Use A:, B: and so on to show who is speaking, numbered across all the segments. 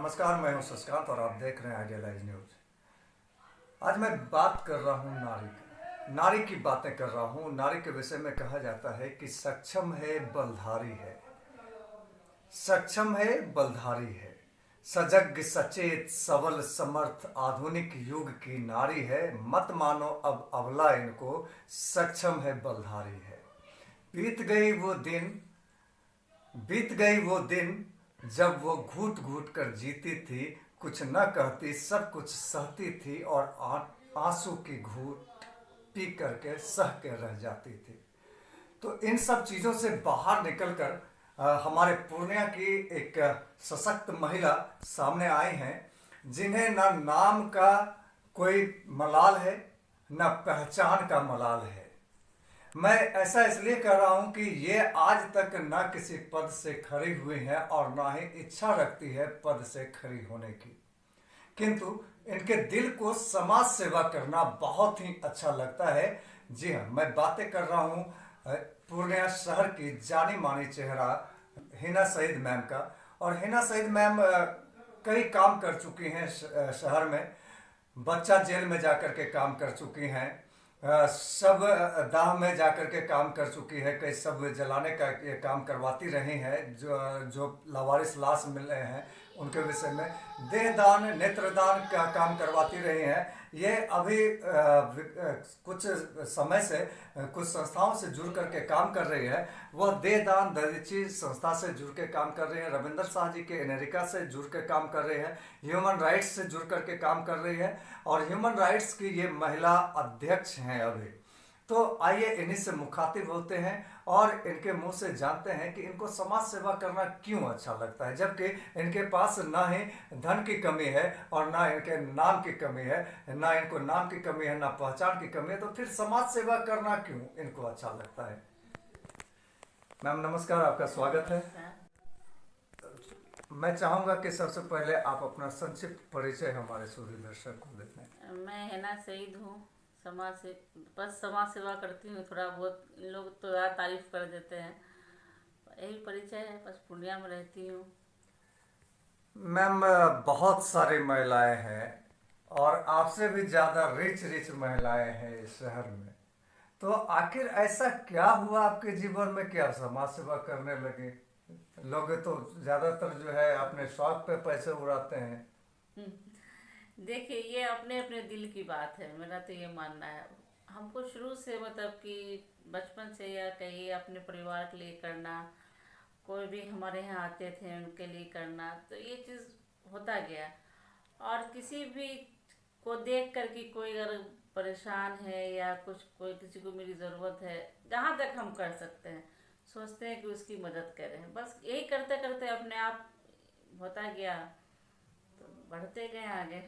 A: नमस्कार, मैं हूं शशिकांत और आप देख रहे हैं आइडियलाइज न्यूज। आज मैं बात कर रहा हूं नारी की बातें कर रहा हूं। नारी के विषय में कहा जाता है कि सक्षम है बलधारी है, सक्षम है बलधारी है, सजग सचेत सबल समर्थ आधुनिक युग की नारी है। मत मानो अब अबला इनको, सक्षम है बलधारी है। बीत गई वो दिन बीत गई वो दिन जब वो घूट घूट कर जीती थी, कुछ न कहती सब कुछ सहती थी और आंसू की घूट पी करके सह के रह जाती थी। तो इन सब चीज़ों से बाहर निकलकर हमारे पूर्णिया की एक सशक्त महिला सामने आई हैं, जिन्हें न नाम का कोई मलाल है, न पहचान का मलाल है। मैं ऐसा इसलिए कह रहा हूं कि ये आज तक ना किसी पद से खड़ी हुई है और ना ही इच्छा रखती है पद से खड़ी होने की, किंतु इनके दिल को समाज सेवा करना बहुत ही अच्छा लगता है। जी हाँ, मैं बातें कर रहा हूँ पूर्णिया शहर की जानी मानी चेहरा हिना सईद मैम का। और हिना सईद मैम कई काम कर चुकी हैं शहर में। बच्चा जेल में जाकर के काम कर चुकी हैं, सब दाह में जाकर के काम कर चुकी है, कई सब जलाने का ये काम करवाती रही हैं। जो लावारिस लाश मिल रहे हैं उनके विषय में देहदान नेत्रदान का काम करवाती रही हैं। ये अभी कुछ समय से कुछ संस्थाओं से जुड़ करके काम कर रही है। वह देहदान दरीची संस्था से जुड़ के काम कर रही है, रविंदर शाह जी के अमेरिका से जुड़ के काम कर रही है, ह्यूमन राइट्स से जुड़ करके काम कर रही है और ह्यूमन राइट्स की ये महिला अध्यक्ष हैं अभी। तो आइए इन्हीं से मुखातिब होते हैं और इनके मुंह से जानते हैं कि इनको समाज सेवा करना क्यों अच्छा लगता है, जबकि इनके पास ना ही धन की कमी है और ना इनके नाम की कमी है, ना इनको नाम की कमी है, ना पहचान की कमी है। तो फिर समाज सेवा करना क्यों इनको अच्छा लगता है। मैम नमस्कार, आपका स्वागत है। मैं चाहूँगा कि सबसे पहले आप अपना संक्षिप्त परिचय हमारे सूर्य दर्शक को दें।
B: मैं हिना सईद हूँ, बस समाज सेवा करती हूँ। थोड़ा बहुत इन लोग तो यार तारीफ कर देते हैं, यही परिचय है। बस पूर्णिया में रहती हूँ।
A: मैम बहुत सारी महिलाएं हैं और आपसे भी ज़्यादा रिच महिलाएं हैं इस शहर में। तो आखिर ऐसा क्या हुआ आपके जीवन में कि आप समाज सेवा करने लगे। लोग तो ज़्यादातर जो है अपने शौक पे पैसे उड़ाते हैं।
B: देखिए, ये अपने अपने दिल की बात है। मेरा तो ये मानना है, हमको शुरू से मतलब कि बचपन से या कहीं अपने परिवार के लिए करना, कोई भी हमारे यहाँ आते थे उनके लिए करना, तो ये चीज़ होता गया। और किसी भी को देख कर कि कोई अगर परेशान है या कोई किसी को मेरी ज़रूरत है, जहाँ तक हम कर सकते हैं सोचते हैं कि उसकी मदद करें। बस यही करते करते अपने आप होता गया, तो बढ़ते गए आगे।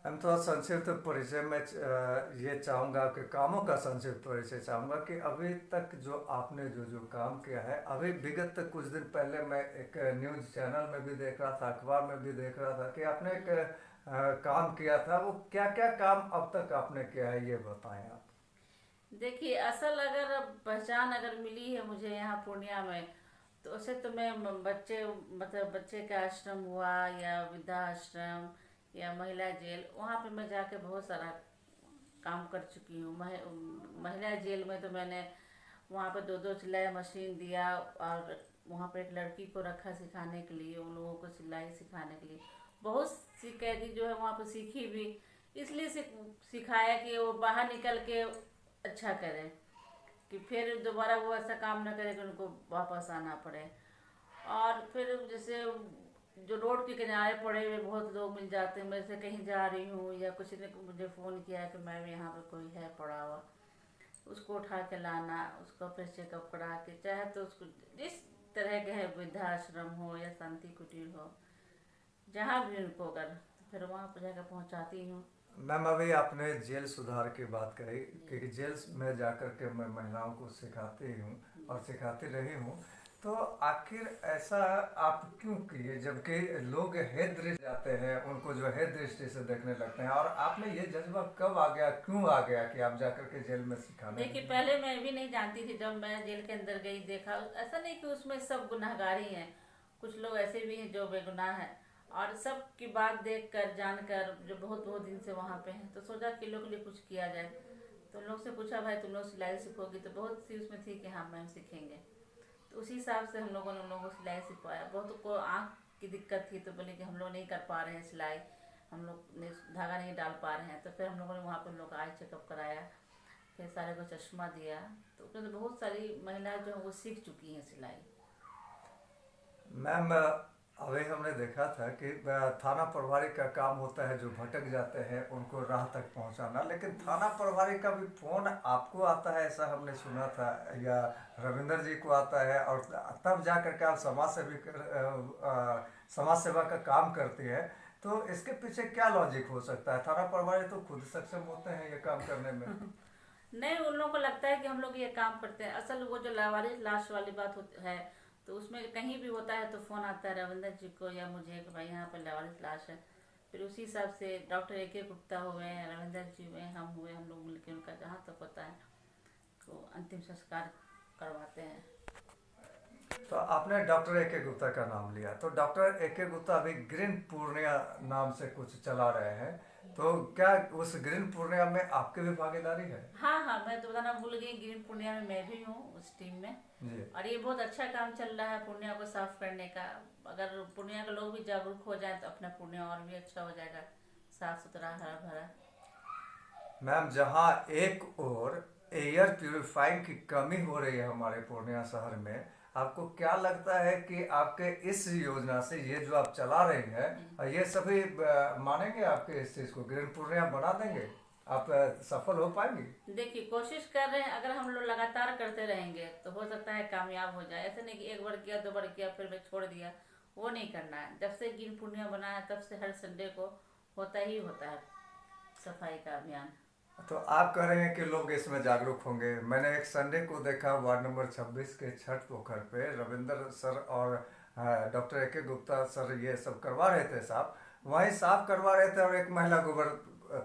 A: हम थोड़ा संक्षिप्त परिचय में ये चाहूँगा, आपके कामों का संक्षिप्त परिचय चाहूँगा कि अभी तक जो आपने जो काम किया है। अभी विगत कुछ दिन पहले मैं एक न्यूज़ चैनल में भी देख रहा था, अखबार में भी देख रहा था कि आपने एक काम किया था। वो क्या क्या काम अब तक आपने किया है, ये बताएं आप।
B: देखिए, असल अगर पहचान अगर मिली है मुझे यहाँ पूर्णिया में, तो उसे तो मैं बच्चे का आश्रम हुआ या वृद्धाश्रम या महिला जेल, वहाँ पे मैं जाके बहुत सारा काम कर चुकी हूँ। महिला जेल में तो मैंने वहाँ पे 2-2 सिलाई मशीन दिया और वहाँ पे एक लड़की को रखा सिखाने के लिए, उन लोगों को सिलाई सिखाने के लिए। बहुत सी कैदी जो है वहाँ पे सीखी भी, इसलिए सिखाया कि वो बाहर निकल के अच्छा करें, कि फिर दोबारा वो ऐसा काम न करे कि उनको वापस आना पड़े। और फिर जैसे जो रोड के किनारे पड़े हुए बहुत लोग मिल जाते हैं, मैं से कहीं जा रही हूँ या किसी ने मुझे फ़ोन किया कि मैम यहाँ पे कोई है पड़ा हुआ, उसको उठा के लाना, उसको फिर चेकअप करा के, चाहे तो उसको जिस तरह के है, वृद्धाश्रम हो या शांति कुटीर हो, जहाँ भी उनको अगर, तो फिर वहाँ पर जाकर पहुँचाती हूँ।
A: मैम अभी आपने जेल सुधार की बात कही कि जेल में जाकर के मैं महिलाओं को सिखाती हूँ और सिखाती रही हूँ। तो आखिर ऐसा आप क्यों किए, जबकि लोग हे दृष्टि जाते हैं, उनको जो है दृष्टि से देखने लगते हैं, और आप में ये जज्बा कब आ गया, क्यों आ गया कि आप जाकर के जेल में सिखाने।
B: देखिए, पहले मैं भी नहीं जानती थी। जब मैं जेल के अंदर गई, देखा ऐसा नहीं कि उसमें सब गुनाहगार ही हैं, कुछ लोग ऐसे भी हैं जो बेगुनाह हैं। और सब की बात देख कर जानकर जो बहुत बहुत दिन से वहाँ पे हैं, तो सोचा कि लोग के लिए कुछ किया जाए। तो लोग से पूछा, भाई तुम लोग सिलाई सीखोगी? तो बहुत सी उसमें थी कि हाँ मैम सीखेंगे। तो उसी हिसाब से हम लोगों ने उन लोगों को सिलाई सिखवाया। बहुत को आँख की दिक्कत थी, तो बोले कि हम लोग नहीं कर पा रहे हैं सिलाई, हम लोग धागा नहीं डाल पा रहे हैं। तो फिर हम लोगों ने वहाँ पर लोग आई चेकअप कराया, फिर सारे को चश्मा दिया। तो उसमें तो बहुत सारी महिलाएं जो हैं वो सीख चुकी हैं सिलाई।
A: मैम अभी हमने देखा था कि थाना प्रभारी का काम होता है जो भटक जाते हैं उनको राह तक पहुंचाना, लेकिन थाना प्रभारी का भी फोन आपको आता है ऐसा हमने सुना था, या रविंदर जी को आता है, और तब जा करके आप समाज सेवा का काम करती है। तो इसके पीछे क्या लॉजिक हो सकता है? थाना प्रभारी तो खुद सक्षम होते हैं ये काम करने में।
B: नहीं, उन लोगों को लगता है कि हम लोग ये काम करते हैं। असल वो जो लावारिस लाश वाली बात होती है, तो उसमें कहीं भी होता है तो फ़ोन आता है रविंदर जी को या मुझे कि भाई यहाँ पर लावारिस लाश है। फिर उसी हिसाब से डॉक्टर ए के गुप्ता हुए, रविंदर जी हुए, हम हुए, हम लोग मिलकर उनका जहाँ तक होता है तो अंतिम संस्कार करवाते हैं।
A: तो आपने डॉक्टर ए के गुप्ता का नाम लिया, तो डॉक्टर ए के गुप्ता अभी ग्रीन पूर्णिया नाम से कुछ चला रहे हैं, तो क्या उस ग्रीन पूर्णिया में आपकी भी भागीदारी है?
B: हाँ हाँ, मैं तो बताना भूल गई, ग्रीन पूर्णिया में मैं भी हूँ उस टीम में।
A: जी।
B: और ये बहुत अच्छा काम चल रहा है पूर्णिया को साफ करने का। अगर पूर्णिया के लोग भी जागरूक हो जाए तो अपना पूर्णिया और भी अच्छा हो जाएगा, साफ सुथरा हरा भरा।
A: मैम जहाँ एक और एयर प्यूरिफाइंग की कमी हो रही है हमारे पूर्णिया शहर में, आपको क्या लगता है कि आपके इस योजना से ये जो आप चला रही हैं, ये सभी मानेंगे आपके इस चीज को, ग्रीन पूर्णिया बना देंगे? आप सफल हो पाएंगी?
B: देखिए, कोशिश कर रहे हैं। अगर हम लोग लगातार करते रहेंगे तो हो सकता है कामयाब हो जाए। ऐसे नहीं कि एक बार किया, दो बार किया, फिर मैं छोड़ दिया, वो नहीं करना है। जब से ग्रीन पूर्णिया बना है तब से हर संडे को होता ही होता है सफाई का अभियान।
A: तो आप कह रहे हैं कि लोग इसमें जागरूक होंगे। मैंने एक संडे को देखा वार्ड नंबर 26 के छठ पोखर पे रविंद्र सर और डॉक्टर ए के गुप्ता सर ये सब करवा रहे थे साफ, वहीं साफ करवा रहे थे और एक महिला गोबर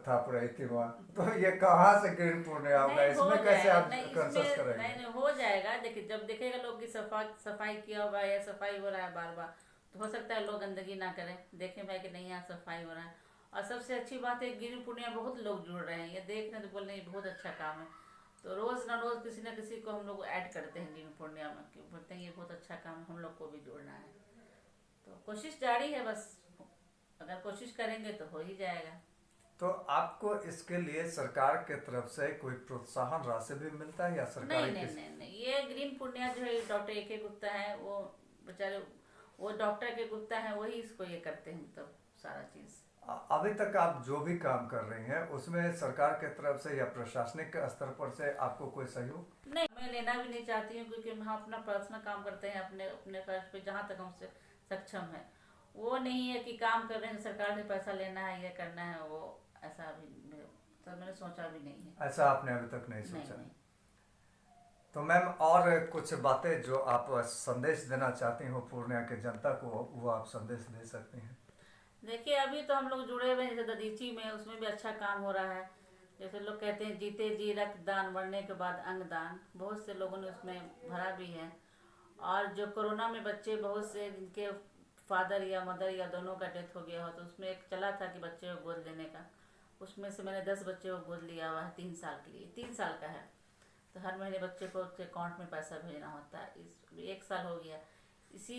A: थाप रही थी वहाँ। तो ये कहाँ से ग्रीन पूर्णिया होगा?
B: नहीं, हो
A: इसमें कैसे
B: जाएगा।
A: आप
B: नहीं,
A: कंसस
B: इसमें
A: करेंगे?
B: नहीं नहीं हो जाएगा। देखिए, जब देखेगा लोग कि सफाई किया हुआ है या सफाई हो रहा है बार बार, तो हो सकता है लोग गंदगी ना करें। देखें भाई कि नहीं, यहाँ सफाई हो रहा है। और सबसे अच्छी बात है, गिरी पूर्णिया बहुत लोग जुड़ रहे हैं, ये देख रहे हैं तो बोल रहे हैं ये बहुत अच्छा काम है। तो रोज ना रोज किसी न किसी को हम लोग ऐड करते हैं गिरी पूर्णिया में, कि बोलते हैं ये बहुत अच्छा काम है, हम लोग को भी जोड़ना है। तो कोशिश जारी है, बस अगर कोशिश करेंगे तो हो ही जाएगा।
A: तो आपको इसके लिए सरकार के तरफ से कोई प्रोत्साहन राशि भी मिलता है या
B: नहीं
A: सरकारी
B: नहीं
A: किस?
B: नहीं नहीं, ये ग्रीन पुण्या जो है डॉक्टर ए के गुप्ता है, वो बेचारे, वो डॉक्टर के गुप्ता है, वही इसको ये करते हैं, मतलब सारा चीज।
A: अभी तक आप जो भी काम कर रही हैं उसमें सरकार के तरफ से या प्रशासनिक स्तर पर से आपको कोई सहयोग?
B: नहीं, मैं लेना भी नहीं चाहती हूँ, क्योंकि हम अपना पर्सनल काम करते हैं अपने अपने खर्च पे, जहाँ तक हमसे सक्षम है। वो नहीं है कि काम कर रहे हैं सरकार से पैसा लेना है, ये करना है, वो ऐसा अभी तो मैंने सोचा भी नहीं है।
A: ऐसा आपने अभी तक नहीं
B: नहीं
A: सोचा?
B: नहीं।
A: तो मैम और कुछ बातें जो आप संदेश देना चाहती हो पूर्णिया के जनता को, वो आप संदेश दे सकती हैं?
B: देखिए, अभी तो हम लोग जुड़े हुए हैं जैसे ददीची में, उसमें भी अच्छा काम हो रहा है। जैसे लोग कहते हैं जीते जी रक्तदान, मरने के बाद अंगदान, बहुत से लोगों ने उसमें भरा भी है। और जो कोरोना में बच्चे बहुत से जिनके फादर या मदर या दोनों का डेथ हो गया हो, तो उसमें एक चला था कि बच्चे को गोद लेने का। उसमें से मैंने 10 बच्चे को गोद लिया हुआ है 3 साल के लिए। 3 साल का है, तो हर महीने बच्चे को उसके अकाउंट में पैसा भेजना होता है। इस 1 साल हो गया इसी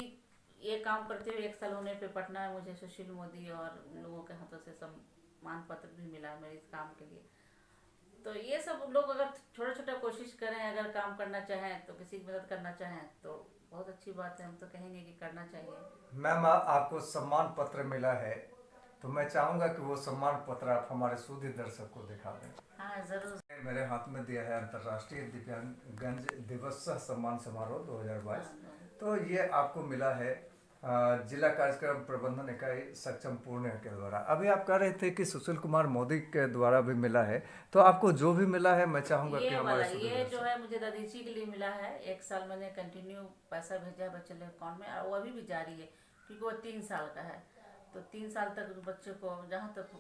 B: ये काम करते हुए। 1 साल होने पे पटना में मुझे सुशील मोदी और लोगों के हाथों से सम्मान पत्र भी मिला मेरे इस काम के लिए। तो ये सब लोग अगर छोटा छोटा कोशिश करें, अगर काम करना चाहें, तो किसी की मदद करना चाहें, तो बहुत अच्छी बात है। हम तो कहेंगे कि करना चाहिए।
A: मैम आपको सम्मान पत्र मिला है, तो मैं चाहूँगा कि वो सम्मान पत्र आप हमारे सूदी दर्शक को दिखा दें।
B: हाँ जरूर।
A: मेरे हाथ में दिया है अंतर्राष्ट्रीय दिव्यांगजन दिवस सह सम्मान समारोह 2022।
B: हाँ,
A: तो ये आपको मिला है जिला कार्यक्रम प्रबंधन इकाई सक्षम पूर्णिया के द्वारा। अभी आप कह रहे थे कि सुशील कुमार मोदी के द्वारा भी मिला है, तो आपको जो भी मिला है मैं चाहूँगा कि
B: ये
A: हमारे
B: वाला
A: सूदी
B: ये जो
A: दर्शक।
B: है मुझे ददीची के लिए मिला है। 1 साल मैंने कंटिन्यू पैसा भेजा है बच्चे के अकाउंट में, और वो अभी भी जारी है, क्योंकि वो 3 साल का है। तो 3 साल तक बच्चे को जहाँ तक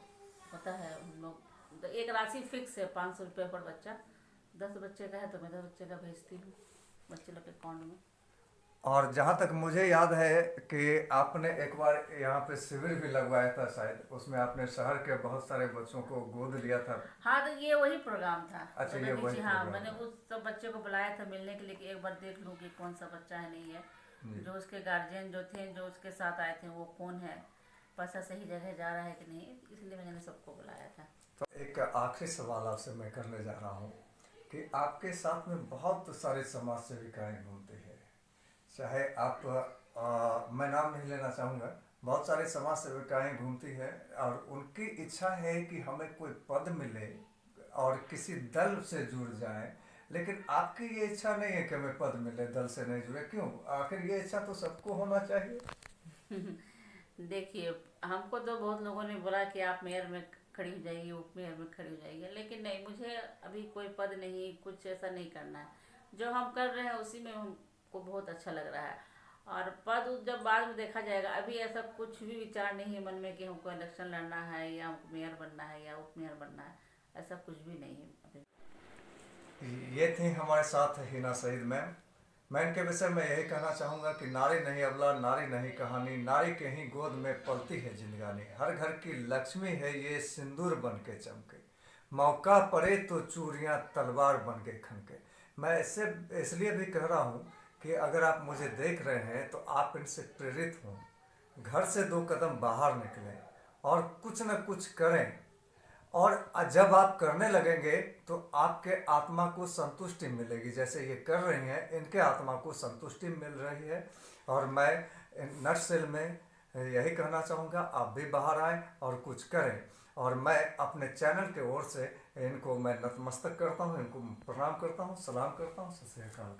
B: होता है, हम लोग एक राशि फिक्स है 500 रुपये पर बच्चा। 10 बच्चे का है तो मैं 10 बच्चे का भेजती हूँ बच्चे लोग के अकाउंट में।
A: और जहाँ तक मुझे याद है कि आपने एक बार यहाँ पे शिविर भी लगवाया था शायद, उसमें आपने शहर के बहुत सारे बच्चों को गोद लिया था।
B: हाँ, तो ये वही प्रोग्राम था।
A: अच्छा,
B: तो
A: ये
B: रखी
A: वही
B: जी, हाँ,
A: प्रोग्राम
B: मैंने
A: था।
B: उस सब बच्चे को बुलाया था मिलने के लिए कि एक बार देख लूँ कि कौन सा बच्चा है नहीं है।
A: जी।
B: जो उसके गार्जियन जो थे, जो उसके साथ आए थे, वो कौन है, पैसा सही जगह जा रहा है कि नहीं, इसलिए मैंने सबको बुलाया था।
A: तो एक आखिरी सवाल आपसे मैं करने जा रहा हूँ कि आपके साथ में बहुत सारे समाज सेविकाएं घूमती है, चाहे आप मैं नाम नहीं लेना चाहूँगा, बहुत सारे समाज सेविकाएं घूमती है और उनकी इच्छा है कि हमें कोई पद मिले और किसी दल से जुड़ जाएं, लेकिन आपकी ये इच्छा नहीं है कि हमें पद मिले, दल से नहीं जुड़े, क्यों? आखिर ये इच्छा तो सबको होना चाहिए।
B: देखिए, हमको तो बहुत लोगों ने बोला कि आप मेयर में खड़ी हो जाइए, उप मेयर में खड़ी हो जाइए, लेकिन नहीं, मुझे अभी कोई पद नहीं, कुछ ऐसा नहीं करना है। जो हम कर रहे हैं उसी में हमको बहुत अच्छा लग रहा है। और पद जब बाद में देखा जाएगा, अभी ऐसा कुछ भी विचार नहीं है मन में कि हमको इलेक्शन लड़ना है या हमको मेयर बनना है या उप मेयर बनना है। ऐसा कुछ भी नहीं है अभी।
A: ये थी हमारे साथ हिना सईद मैम। मैं इनके विषय में यही कहना चाहूँगा कि नारी नहीं अबला, नारी नहीं कहानी, नारी के ही गोद में पलती है जिंदगानी, हर घर की लक्ष्मी है ये सिंदूर बन के चमके, मौका पड़े तो चूड़ियाँ तलवार बन के खनके। मैं इससे इसलिए भी कह रहा हूँ कि अगर आप मुझे देख रहे हैं तो आप इनसे प्रेरित हों, घर से 2 कदम बाहर निकलें और कुछ न कुछ करें। और जब आप करने लगेंगे तो आपके आत्मा को संतुष्टि मिलेगी, जैसे ये कर रही हैं, इनके आत्मा को संतुष्टि मिल रही है। और मैं नटसेल में यही कहना चाहूँगा, आप भी बाहर आएँ और कुछ करें। और मैं अपने चैनल के ओर से इनको मैं नतमस्तक करता हूँ, इनको प्रणाम करता हूँ, सलाम करता हूँ, सत श्री अकाल।